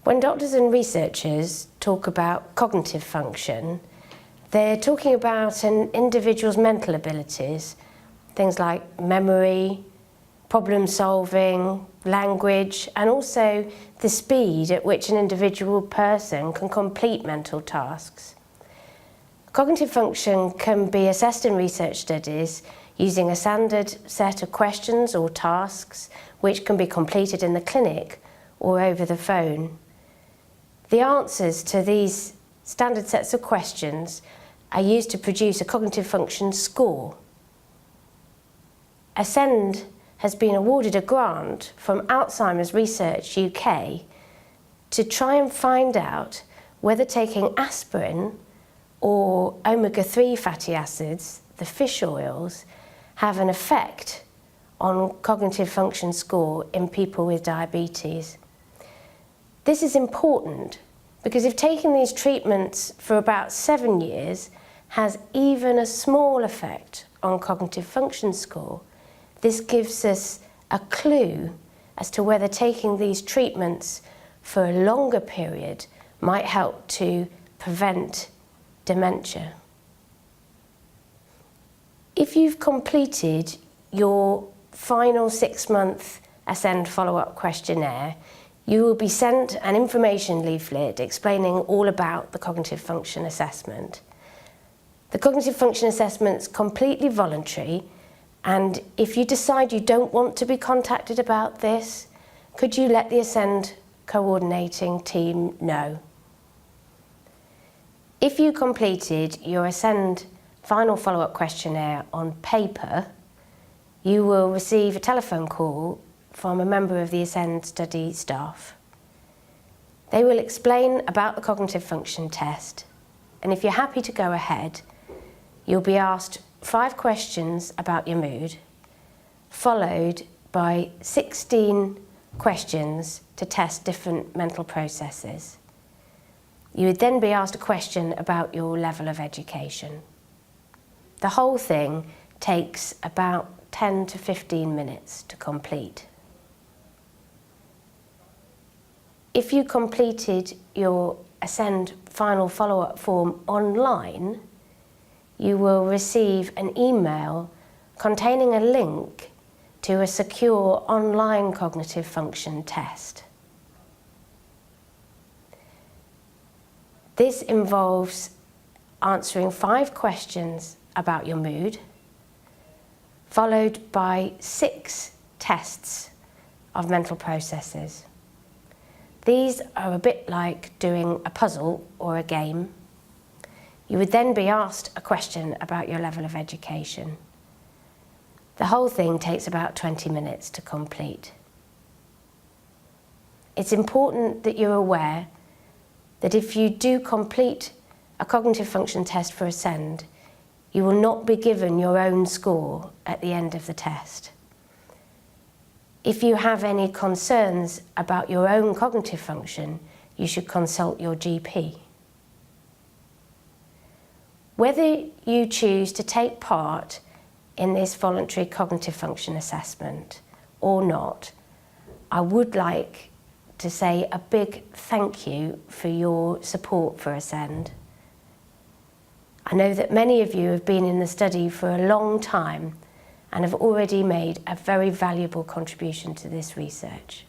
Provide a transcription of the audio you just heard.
When doctors and researchers talk about cognitive function, they're talking about an individual's mental abilities, things like memory, problem solving, language, and also the speed at which an individual person can complete mental tasks. Cognitive function can be assessed in research studies using a standard set of questions or tasks which can be completed in the clinic or over the phone. The answers to these standard sets of questions are used to produce a cognitive function score. Ascend has been awarded a grant from Alzheimer's Research UK to try and find out whether taking aspirin or omega-3 fatty acids, the fish oils, have an effect on cognitive function score in people with diabetes. This is important because if taking these treatments for about 7 years has even a small effect on cognitive function score, this gives us a clue as to whether taking these treatments for a longer period might help to prevent dementia. If you've completed your final 6-month Ascend follow-up questionnaire, you will be sent an information leaflet explaining all about the cognitive function assessment. The cognitive function assessment is completely voluntary, and if you decide you don't want to be contacted about this, could you let the Ascend coordinating team know? If you completed your Ascend final follow-up questionnaire on paper, you will receive a telephone call from a member of the Ascend study staff. They will explain about the cognitive function test, and if you're happy to go ahead, you'll be asked 5 questions about your mood, followed by 16 questions to test different mental processes. You would then be asked a question about your level of education. The whole thing takes about 10 to 15 minutes to complete. If you completed your Ascend final follow-up form online, you will receive an email containing a link to a secure online cognitive function test. This involves answering 5 questions about your mood, followed by 6 tests of mental processes. These are a bit like doing a puzzle or a game. You would then be asked a question about your level of education. The whole thing takes about 20 minutes to complete. It's important that you're aware that if you do complete a cognitive function test for Ascend, you will not be given your own score at the end of the test. If you have any concerns about your own cognitive function, you should consult your GP. Whether you choose to take part in this voluntary cognitive function assessment or not, I would like to say a big thank you for your support for Ascend. I know that many of you have been in the study for a long time and have already made a very valuable contribution to this research.